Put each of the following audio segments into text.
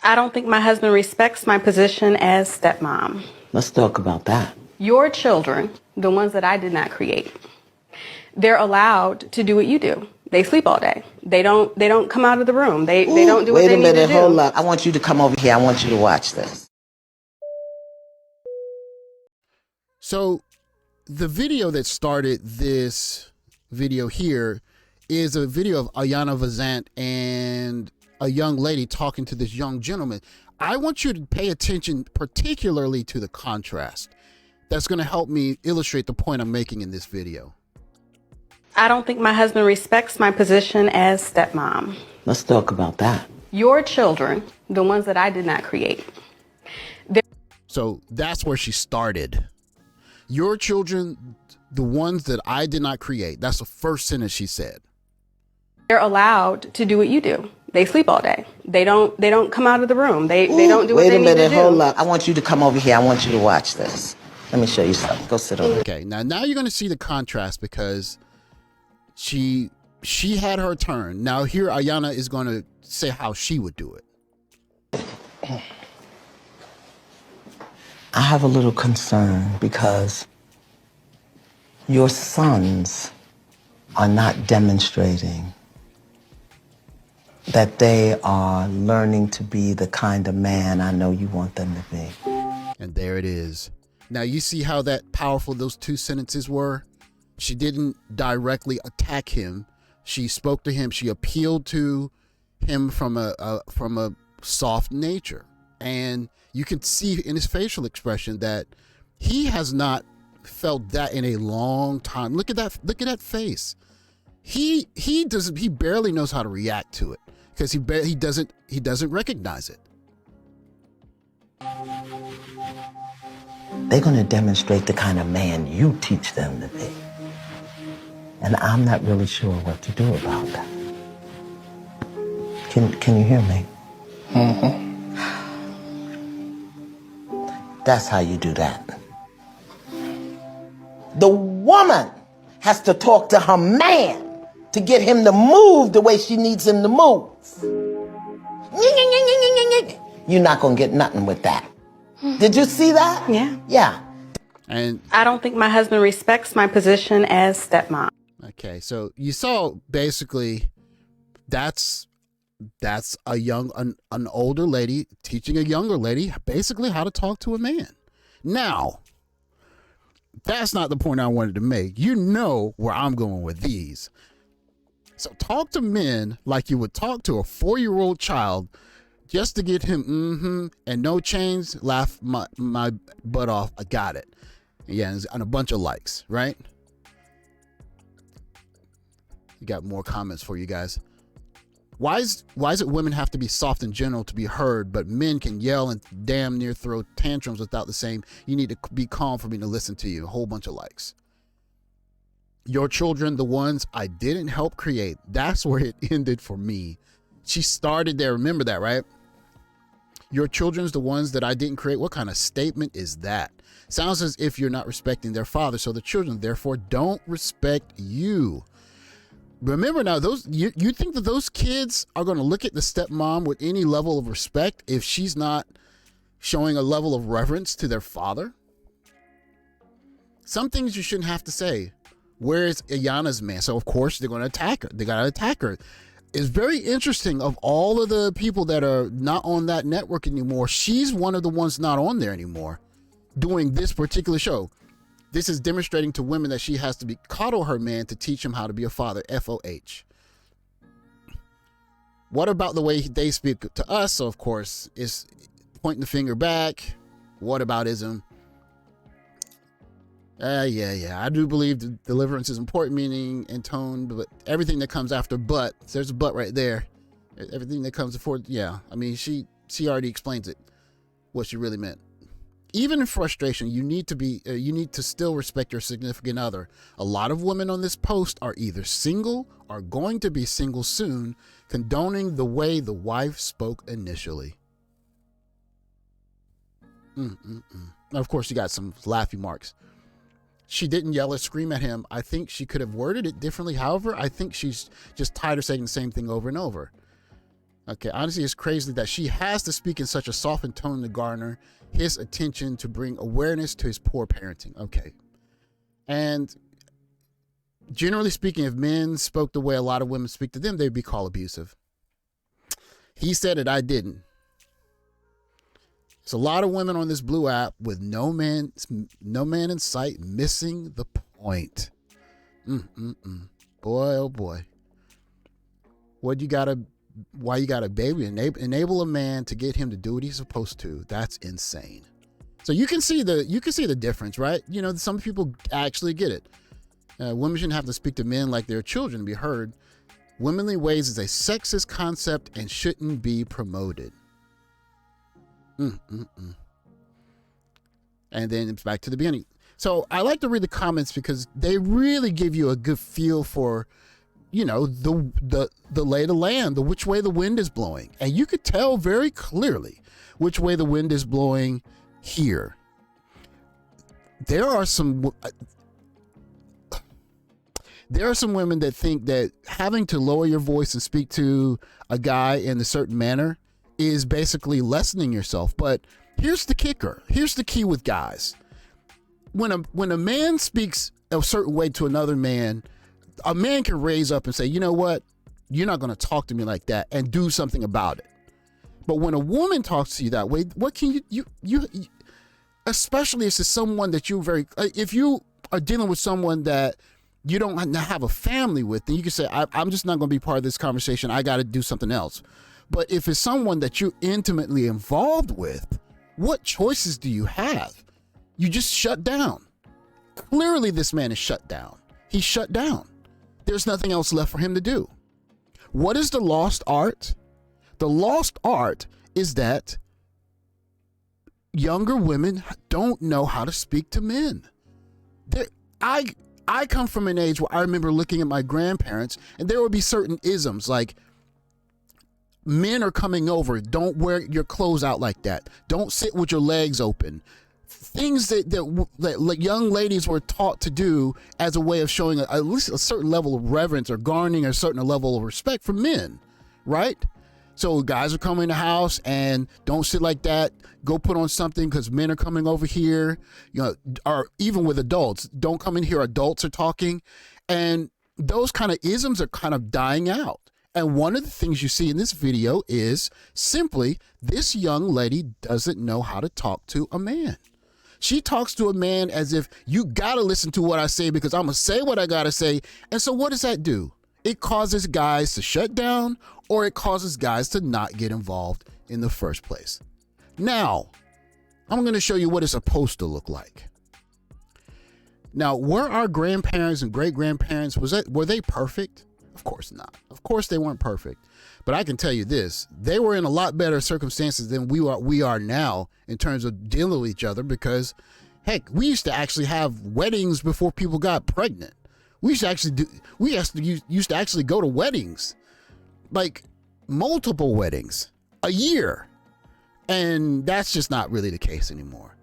I don't think my husband respects my position as stepmom. Let's talk about that. Your children, the ones that I did not create, they're allowed to do what you do. They sleep all day. They don't come out of the room. They don't do what they need to do. Wait a minute, hold up. I want you to come over here. I want you to watch this. So the video that started this video here is a video of Ayana Vazant and a young lady talking to this young gentleman. I want you to pay attention particularly to the contrast. That's going to help me illustrate the point I'm making in this video. I don't think my husband respects my position as stepmom. Let's talk about that. Your children, the ones that I did not create. So that's where she started. Your children, the ones that I did not create. That's the first sentence she said. They're allowed to do what you do. They sleep all day. They don't come out of the room. They don't do what they need to do. Wait a minute, hold up. I want you to come over here. I want you to watch this. Let me show you something. Go sit over. Okay, now you're going to see the contrast because she had her turn. Now here Ayana is going to say how she would do it. I have a little concern because your sons are not demonstrating that they are learning to be the kind of man I know you want them to be. And there it is. Now you see how that powerful those two sentences were? She didn't directly attack him. She spoke to him. She appealed to him from a soft nature. And you can see in his facial expression that he has not felt that in a long time. Look at that face. He barely knows how to react to it because he doesn't recognize it. They're going to demonstrate the kind of man you teach them to be. And I'm not really sure what to do about that. Can you hear me? Mm-hmm. That's how you do that. The woman has to talk to her man to get him to move the way she needs him to move. You're not going to get nothing with that. Did you see that? Yeah. Yeah. And I don't think my husband respects my position as stepmom. okay, so you saw basically that's an older lady teaching a younger lady basically how to talk to a man. Now, that's not the point I wanted to make. You know where I'm going with these. So talk to men like you would talk to a 4-year-old child just to get him and no chains, laugh my butt off. I got it. Yeah, and a bunch of likes, right? You got more comments for you guys. Why is it women have to be soft in general to be heard, but men can yell and damn near throw tantrums without the same, you need to be calm for me to listen to you? A whole bunch of likes. Your children, the ones I didn't help create. That's where it ended for me. She started there. Remember that, right? Your children's the ones that I didn't create. What kind of statement is that? Sounds as if you're not respecting their father. So the children, therefore, don't respect you. Remember now, you think that those kids are going to look at the stepmom with any level of respect if she's not showing a level of reverence to their father? Some things you shouldn't have to say. Where is Ayana's man? So of course they're going to attack her. They got to attack her. It's very interesting. Of all of the people that are not on that network anymore, she's one of the ones not on there anymore doing this particular show. This is demonstrating to women that she has to coddle her man to teach him how to be a father. FOH. What about the way they speak to us? So of course, is pointing the finger back. Whataboutism. Yeah. I do believe deliverance is important, meaning and tone, but everything that comes after but, there's a but right there. Everything that comes before, yeah. I mean, she already explains it, what she really meant. Even in frustration, you need to still respect your significant other. A lot of women on this post are either single or going to be single soon, condoning the way the wife spoke initially. Of course, you got some laughy marks. She didn't yell or scream at him. I think she could have worded it differently. However, I think she's just tired of saying the same thing over and over. Okay, honestly, it's crazy that she has to speak in such a softened tone to garner his attention, to bring awareness to his poor parenting. Okay. And generally speaking, if men spoke the way a lot of women speak to them, they'd be called abusive. He said it, I didn't. There's a lot of women on this blue app with no man in sight, missing the point. Boy, oh boy. Why you gotta baby enable a man to get him to do what he's supposed to? That's insane. So you can see the difference, right? You know, some people actually get it. Women shouldn't have to speak to men like they're children to be heard. Womanly ways is a sexist concept and shouldn't be promoted. And then it's back to the beginning. So I like to read the comments because they really give you a good feel for, you know, the lay of the land, which way the wind is blowing. And you could tell very clearly which way the wind is blowing here. There are some women that think that having to lower your voice and speak to a guy in a certain manner is basically lessening yourself. But here's the kicker. Here's the key with guys. When a man speaks a certain way to another man, a man can raise up and say, you know what? You're not going to talk to me like that, and do something about it. But when a woman talks to you that way, what can you especially if it's someone that if you are dealing with someone that you don't have a family with, then you can say, I'm just not going to be part of this conversation. I got to do something else. But if it's someone that you're intimately involved with, what choices do you have? You just shut down. Clearly, this man is shut down. He's shut down. There's nothing else left for him to do. What is the lost art? The lost art is that younger women don't know how to speak to men. I come from an age where I remember looking at my grandparents, and there would be certain isms like, men are coming over, don't wear your clothes out like that, don't sit with your legs open. Things that young ladies were taught to do as a way of showing at least a certain level of reverence or garnering a certain level of respect for men, right? So guys are coming in the house and don't sit like that. Go put on something because men are coming over here, you know, or even with adults, don't come in here. Adults are talking, and those kind of isms are kind of dying out. And one of the things you see in this video is simply this young lady doesn't know how to talk to a man. She talks to a man as if you got to listen to what I say because I'm going to say what I got to say. And so what does that do? It causes guys to shut down, or it causes guys to not get involved in the first place. Now, I'm going to show you what it's supposed to look like. Now, were our grandparents and great-grandparents, were they perfect? Of course not. Of course they weren't perfect. But I can tell you this, they were in a lot better circumstances than we are now in terms of dealing with each other, because heck, we used to actually have weddings before people got pregnant. We used to actually go to weddings, like multiple weddings a year. And that's just not really the case anymore.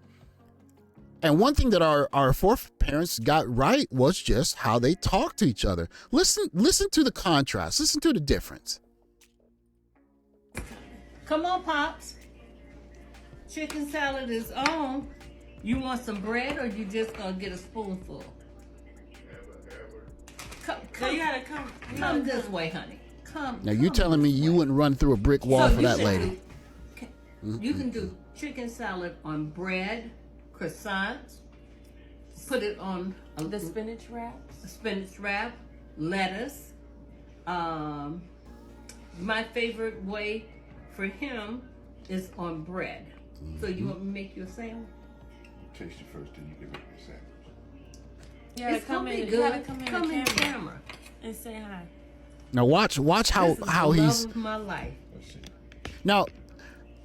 And one thing that our foreparents got right was just how they talk to each other. Listen to the contrast. Listen to the difference. Come on, Pops. Chicken salad is on. You want some bread, or you just gonna get a spoonful? Come, you gotta come this way, honey. Come. Now you telling me you wouldn't run through a brick wall for that lady? You can do chicken salad on bread, croissants. Put it on The spinach wrap. Spinach wrap, lettuce. My favorite way for him is on bread. So you want me to make you a sandwich? Taste it first, then you can make your sandwich. Yeah, It's gonna be good. Come in the camera and say hi. Now watch how This is the he's. love of my life. Let's see. Now,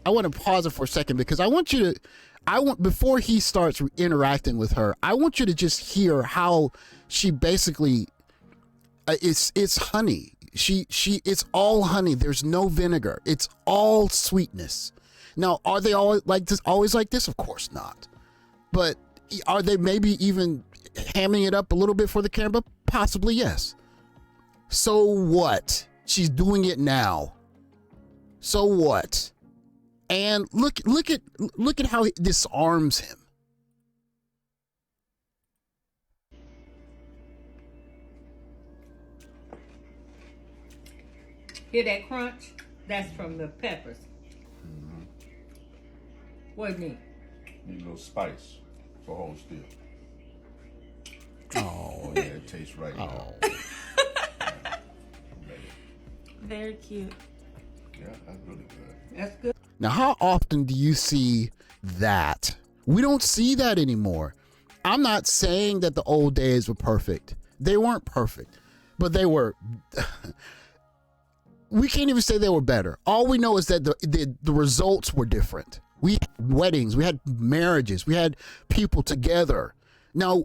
I want to pause it for a second because I want before he starts interacting with her, I want you to just hear how she basically, it's honey. It's all honey. There's no vinegar. It's all sweetness. Now, are they all like this? Always like this? Of course not. But are they maybe even hamming it up a little bit for the camera? Possibly, yes. So what? She's doing it now. So what? And look at how it disarms him. Hear that crunch? That's from the peppers. What do you mean? Need a little spice for hold still. Oh, Yeah, it tastes right now. Very cute. Yeah, that's really good. That's good. Now, how often do you see that? We don't see that anymore. I'm not saying that the old days were perfect. They weren't perfect, but they were. We can't even say they were better. All we know is that the results were different. We had weddings, we had marriages, we had people together. Now,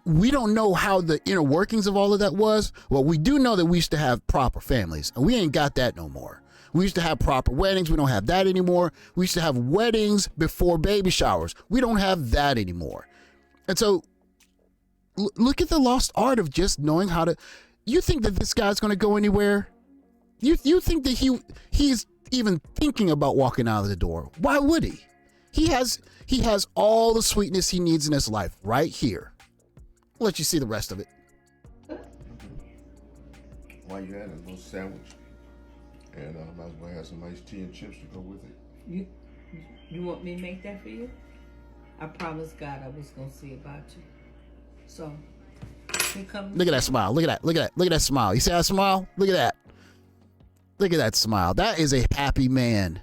we don't know how the inner workings of all of that was. Well, we do know that we used to have proper families, and we ain't got that no more. We used to have proper weddings. We don't have that anymore. We used to have weddings before baby showers. We don't have that anymore. And so look at the lost art of just knowing how to. You think that this guy's going to go anywhere? You think that he's even thinking about walking out of the door? Why would he? He has all the sweetness he needs in his life right here. I'll let you see the rest of it. While you had a little sandwich, and I might as well have some nice tea and chips to go with it. You want me to make that for you? I promised God I was gonna see about you. So here comes. Look at that smile. Look at that. Look at that. Look at that smile. You see that smile? Look at that. Look at that smile. That is a happy man.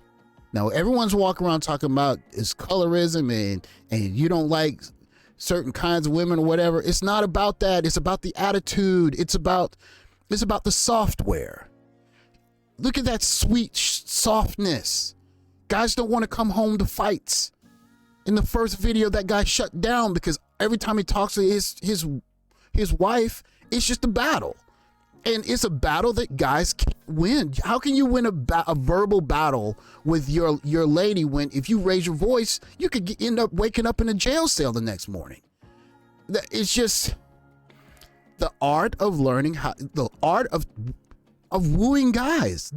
Now, everyone's walking around talking about his colorism and you don't like certain kinds of women or whatever. It's not about that. It's about the attitude. It's about the software. Look at that sweet softness. Guys don't want to come home to fights. In the first video, that guy shut down because every time he talks to his wife, it's just a battle. And it's a battle that guys can't win. How can you win a verbal battle with your lady when if you raise your voice, you could end up waking up in a jail cell the next morning? It's just the art of learning the art of wooing guys.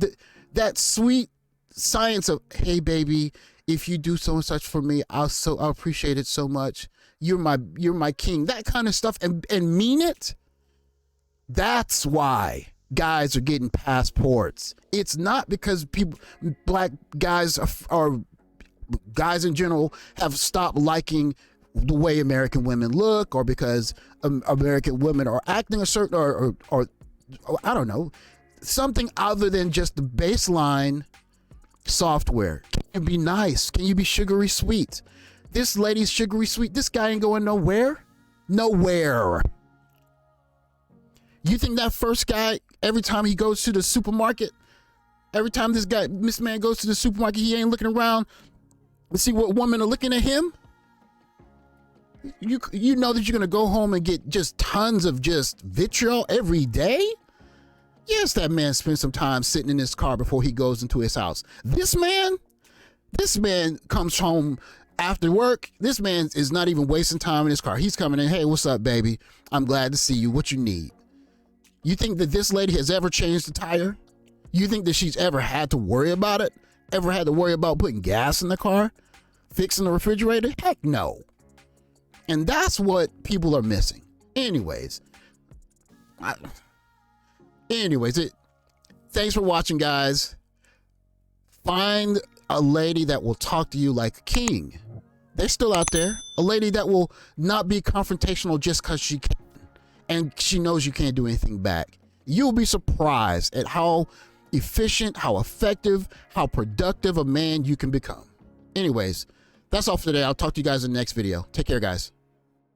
That sweet science of, hey baby, if you do so and such for me, I'll appreciate it so much. You're my king. That kind of stuff and mean it. That's why guys are getting passports. It's not because black guys or guys in general have stopped liking the way American women look, or because American women are acting a certain, or I don't know, something other than just the baseline software. Can you be nice? Can you be sugary sweet? This lady's sugary sweet. This guy ain't going nowhere. Nowhere. You think that first guy, every time he goes to the supermarket, every time this man goes to the supermarket, he ain't looking around to see what women are looking at him? You know that you're going to go home and get just tons of just vitriol every day? Yes, that man spends some time sitting in his car before he goes into his house. This man comes home after work. This man is not even wasting time in his car. He's coming in, hey, what's up, baby? I'm glad to see you. What you need? You think that this lady has ever changed the tire? You think that she's ever had to worry about it? Ever had to worry about putting gas in the car? Fixing the refrigerator? Heck no. And that's what people are missing. Anyways, thanks for watching, guys. Find a lady that will talk to you like a king. They're still out there. A lady that will not be confrontational just because she can. And she knows you can't do anything back. You'll be surprised at how efficient, how effective, how productive a man you can become. Anyways, that's all for today. I'll talk to you guys in the next video. Take care, guys.